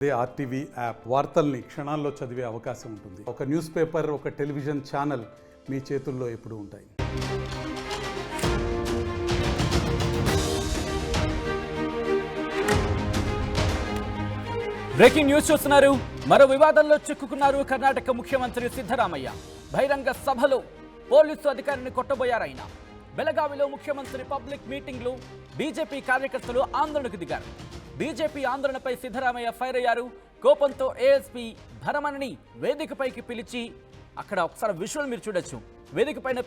అదే RTV app వార్తల్ని క్షణాల్లో చదివే అవకాశం ఉంటుంది. ఒక న్యూస్ పేపర్, ఒక టెలివిజన్ ఛానల్ మీ చేతుల్లో ఎప్పుడూ ఉంటాయి. బ్రేకింగ్ న్యూస్ చూస్తున్నారు. మరో వివాదంలో చిక్కుకున్నారు కర్ణాటక ముఖ్యమంత్రి సిద్ధరామయ్య. బహిరంగ సభలో పోలీసు అధికారిని కొట్టబోయారాయన. బెళగావిలో ముఖ్యమంత్రి పబ్లిక్ మీటింగ్లో బీజేపీ కార్యకర్తలు ఆందోళనకు దిగారు. బీజేపీ ఆందోళనపై సిద్ధరామయ్య ఫైర్ అయ్యారు. కోపంతో ఏఎస్పీ భరమణిని వేదికపైకి పిలిచి, అక్కడ ఒకసారి విజువల్ మీరు చూడొచ్చు, వేదిక పైన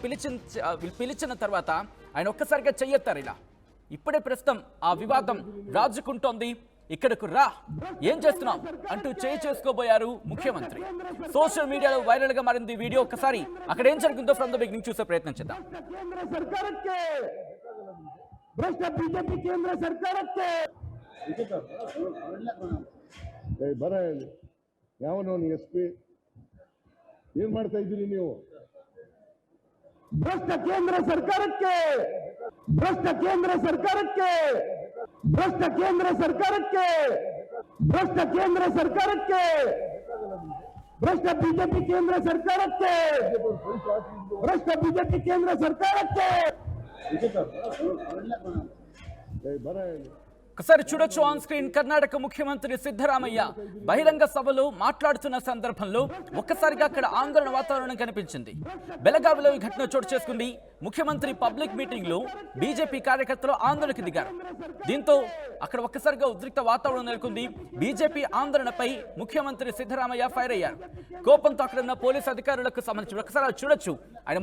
పిలిచిన తర్వాత ఆయన ఒక్కసారిగా చెయ్యెత్తారు. ఇలా ఇప్పుడే ప్రస్తుతం ఆ వివాదం రాజుకుంటోంది. ఇక్కడకు రా, ఏం చేస్తున్నాం అంటూ చేయి చేసుకోబోయారు ముఖ్యమంత్రి. సోషల్ మీడియాలో వైరల్ గా మారింది వీడియో. ఒకసారి అక్కడ ఏం జరిగిందో ఫ్రమ్ ద బిగినింగ్ చూసే ప్రయత్నం చేద్దాం. ಬರ ಯಾವನವನು ಎಸ್ ಪಿ ಏನ್ ಮಾಡ್ತಾ ಇದ್ದೀರಿ ನೀವು? ಭ್ರಷ್ಟ ಕೇಂದ್ರ ಸರ್ಕಾರಕ್ಕೆ, ಭ್ರಷ್ಟ ಕೇಂದ್ರ ಸರ್ಕಾರಕ್ಕೆ, ಭ್ರಷ್ಟ ಕೇಂದ್ರ ಸರ್ಕಾರಕ್ಕೆ, ಭ್ರಷ್ಟ ಕೇಂದ್ರ ಸರ್ಕಾರಕ್ಕೆ, ಭ್ರಷ್ಟ ಬಿಜೆಪಿ ಕೇಂದ್ರ ಸರ್ಕಾರಕ್ಕೆ, ಭ್ರಷ್ಟ ಬಿಜೆಪಿ ಕೇಂದ್ರ ಸರ್ಕಾರಕ್ಕೆ ಬರ. ఒకసారి చూడొచ్చు ఆన్ స్క్రీన్. కర్ణాటక ముఖ్యమంత్రి సిద్ధరామయ్య బహిరంగ సభలో మాట్లాడుతున్న సందర్భంలో ఒక్కసారిగా అక్కడ ఆందోళన వాతావరణం కనిపించింది. బెళగావిలో ఈ ఘటన చోటు చేసుకుంది. ముఖ్యమంత్రి పబ్లిక్ మీటింగ్ లో బీజేపీ కార్యకర్తలు ఆందోళనకు దిగారు. దీంతో అక్కడ ఒక్కసారిగా ఉద్రిక్త వాతావరణం నెలకొంది. బీజేపీ ఆందోళనపై ముఖ్యమంత్రి సిద్ధరామయ్య ఫైర్ అయ్యారు. కోపంతో అక్కడ ఉన్న పోలీసు అధికారులకు సంబంధించి ఒకసారి చూడొచ్చు, ఆయన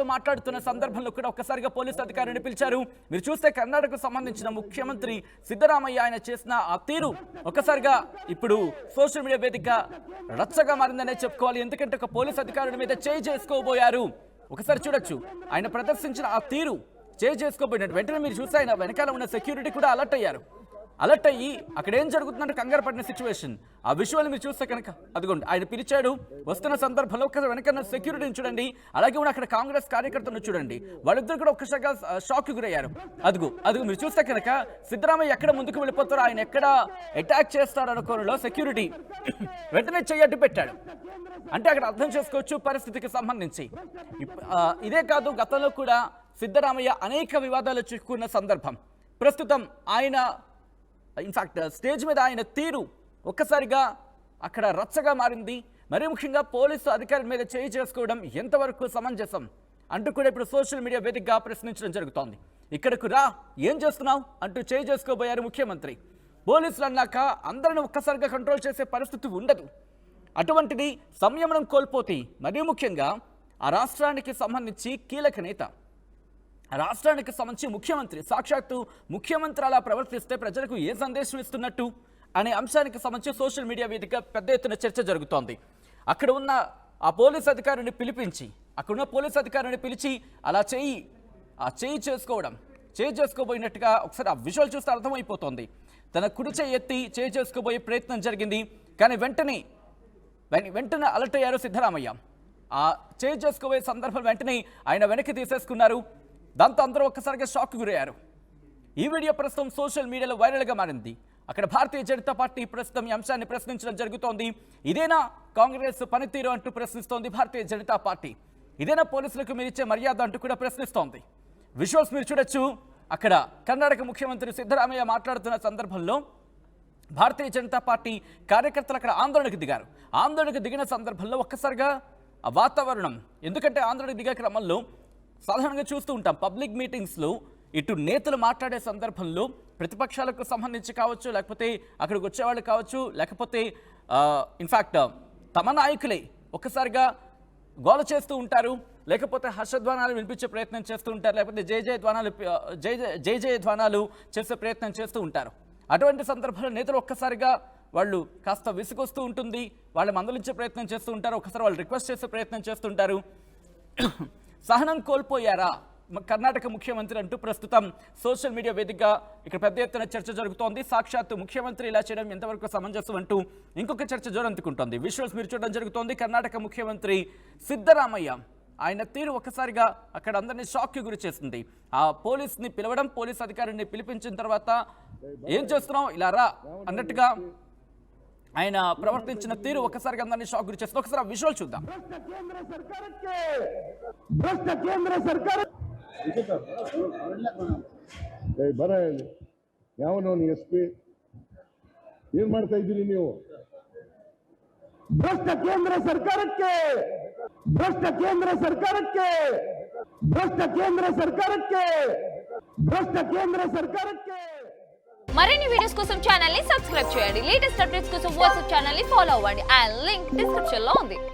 మాట్లాడుతున్న సందర్భంలో కూడా ఒక్కసారిగా పోలీసు అధికారిని పిలిచారు. మీరు చూస్తే కర్ణాటకకు సంబంధించిన ముఖ్యమంత్రి సిద్ధరామయ్య ఆయన చేసిన ఆ తీరు ఒక్కసారిగా ఇప్పుడు సోషల్ మీడియా వేదిక రచ్చగా మారిందనే చెప్పుకోవాలి. ఎందుకంటే ఒక పోలీస్ అధికారుల మీద చేయి చేసుకోబోయారు. ఒకసారి చూడొచ్చు, ఆయన ప్రదర్శించిన ఆ తీరు, చేయి చేసుకోబోయినట్టు వెంటనే మీరు చూస్తే ఆయన వెనకాల ఉన్న సెక్యూరిటీ కూడా అలర్ట్ అయ్యారు. అలర్ట్ అయ్యి అక్కడ ఏం జరుగుతుందంటే కంగారు పడిన సిచ్యువేషన్. ఆ విజువల్ మీరు చూస్తే కనుక అదిగోండి, ఆయన పిలిచాడు. వస్తున్న సందర్భంలో ఒక వెనకన్న సెక్యూరిటీని చూడండి, అలాగే ఉన్న అక్కడ కాంగ్రెస్ కార్యకర్తలను చూడండి, వాళ్ళిద్దరు కూడా ఒక్కసారిగా షాక్ గురయ్యారు. అదుగు మీరు చూస్తే కనుక సిద్ధరామయ్య ఎక్కడ ముందుకు వెళ్ళిపోతారో, ఆయన ఎక్కడ అటాక్ చేస్తాడు అనుకోనిలో సెక్యూరిటీ వెంటనే చెయ్యడ్డు పెట్టాడు. అంటే అక్కడ అర్థం చేసుకోవచ్చు పరిస్థితికి సంబంధించి. ఇదే కాదు, గతంలో కూడా సిద్ధరామయ్య అనేక వివాదాలు చిక్కుకున్న సందర్భం. ప్రస్తుతం ఆయన ఇన్ఫాక్ట్ స్టేజ్ మీద ఆయన తీరు ఒక్కసారిగా అక్కడ రచ్చగా మారింది. మరీ ముఖ్యంగా పోలీసు అధికారుల మీద చేయి చేసుకోవడం ఎంతవరకు సమంజసం అంటూ కూడా ఇప్పుడు సోషల్ మీడియా వేదికగా ప్రశ్నించడం జరుగుతోంది. ఇక్కడకు రా, ఏం చేస్తున్నావు అంటూ చేయి చేసుకోబోయారు ముఖ్యమంత్రి. పోలీసులు అన్నాక అందరిని ఒక్కసారిగా కంట్రోల్ చేసే పరిస్థితి ఉండదు. అటువంటిది సంయమనం కోల్పోతే, మరీ ముఖ్యంగా ఆ రాష్ట్రానికి సంబంధించి కీలక నేత, రాష్ట్రానికి సంబంధించి ముఖ్యమంత్రి, సాక్షాత్తు ముఖ్యమంత్రి అలా ప్రవర్తిస్తే ప్రజలకు ఏ సందేశం ఇస్తున్నట్టు అనే అంశానికి సంబంధించి సోషల్ మీడియా వేదిక పెద్ద ఎత్తున చర్చ జరుగుతోంది. అక్కడ ఉన్న ఆ పోలీస్ అధికారిని పిలిచి అలా చేయి చేసుకోబోయినట్టుగా ఒకసారి ఆ విజువల్ చూస్తే అర్థమైపోతుంది. తన కుడి చేయి ఎత్తి చేయి చేసుకోబోయే ప్రయత్నం జరిగింది. కానీ వెంటనే అలర్ట్ అయ్యారు సిద్ధరామయ్య. ఆ చేయి చేసుకోబోయే సందర్భం వెంటనే ఆయన వెనక్కి తీసేసుకున్నారు. దాంతో అందరూ ఒక్కసారిగా షాక్ గురయ్యారు. ఈ వీడియో ప్రస్తుతం సోషల్ మీడియాలో వైరల్గా మారింది. అక్కడ భారతీయ జనతా పార్టీ ప్రస్తుతం ఈ అంశాన్ని ప్రశ్నించడం జరుగుతోంది. ఇదేనా కాంగ్రెస్ పనితీరు అంటూ ప్రశ్నిస్తోంది భారతీయ జనతా పార్టీ. ఇదేనా పోలీసులకు మీరిచ్చే మర్యాద అంటూ కూడా ప్రశ్నిస్తోంది. విజువల్స్ మీరు చూడొచ్చు, అక్కడ కర్ణాటక ముఖ్యమంత్రి సిద్ధరామయ్య మాట్లాడుతున్న సందర్భంలో భారతీయ జనతా పార్టీ కార్యకర్తలు అక్కడ ఆందోళనకు దిగారు. ఆందోళనకు దిగిన సందర్భంలో ఒక్కసారిగా ఆ వాతావరణం, ఎందుకంటే ఆందోళనకు దిగే క్రమంలో సాధారణంగా చూస్తూ ఉంటాం పబ్లిక్ మీటింగ్స్లో ఇటు నేతలు మాట్లాడే సందర్భంలో ప్రతిపక్షాలకు సంబంధించి కావచ్చు, లేకపోతే అక్కడికి వచ్చేవాళ్ళు కావచ్చు, లేకపోతే ఇన్ఫ్యాక్ట్ తమ నాయకులే ఒక్కసారిగా గోల చేస్తూ ఉంటారు, లేకపోతే హర్షధ్వానాలు వినిపించే ప్రయత్నం చేస్తూ ఉంటారు, లేకపోతే జయ జయ ధ్వానాలు చేసే ప్రయత్నం చేస్తూ ఉంటారు. అటువంటి సందర్భంలో నేతలు ఒక్కసారిగా వాళ్ళు కాస్త విసుగొస్తూ ఉంటుంది, వాళ్ళు మందలించే ప్రయత్నం చేస్తూ ఉంటారు, ఒకసారి వాళ్ళు రిక్వెస్ట్ చేసే ప్రయత్నం చేస్తుంటారు. సహనం కోల్పోయారా కర్ణాటక ముఖ్యమంత్రి అంటూ ప్రస్తుతం సోషల్ మీడియా వేదికగా ఇక్కడ పెద్ద ఎత్తున చర్చ జరుగుతోంది. సాక్షాత్తు ముఖ్యమంత్రి ఇలా చేయడం ఎంతవరకు సమంజసం అంటూ ఇంకొక చర్చ జోరందుకుంటోంది. విజువల్స్ మీరు చూడడం జరుగుతోంది. కర్ణాటక ముఖ్యమంత్రి సిద్ధరామయ్య ఆయన తీరు ఒక్కసారిగా అక్కడ అందరినీ షాక్కి గురి చేసింది. ఆ పోలీస్ని పిలవడం, పోలీస్ అధికారిని పిలిపించిన తర్వాత ఏం చేస్తున్నాం ఇలా రా అన్నట్టుగా ఆయన ప్రవర్తించిన తీరు ఒక్కసారిగా అందరినీ షాక్ గురి చేస్తుంది. ఒకసారి విజువల్ చూద్దాం. ಬರ ಹೇಳಿ ಯಾವನವನು ಎಸ್ ಪಿ ಏನ್ ಮಾಡ್ತಾ ಇದ್ದೀರಿ ನೀವು ಭ್ರಷ್ಟ ಕೇಂದ್ರ ಸರ್ಕಾರಕ್ಕೆ ಭ್ರಷ್ಟ ಕೇಂದ್ರ ಸರ್ಕಾರಕ್ಕೆ ಭ್ರಷ್ಟ ಕೇಂದ್ರ ಸರ್ಕಾರಕ್ಕೆ ಭ್ರಷ್ಟ ಕೇಂದ್ರ ಸರ್ಕಾರಕ್ಕೆ మరిన్ని వీడియోస్ కోసం ఛానల్ ని సబ్స్క్రైబ్ చేయండి. లేటెస్ట్ అప్డేట్స్ కోసం వాట్సాప్ ఛానల్ ని ఫాలో అవ్వండి. ఆ లింక్ డిస్క్రిప్షన్ లో ఉంది.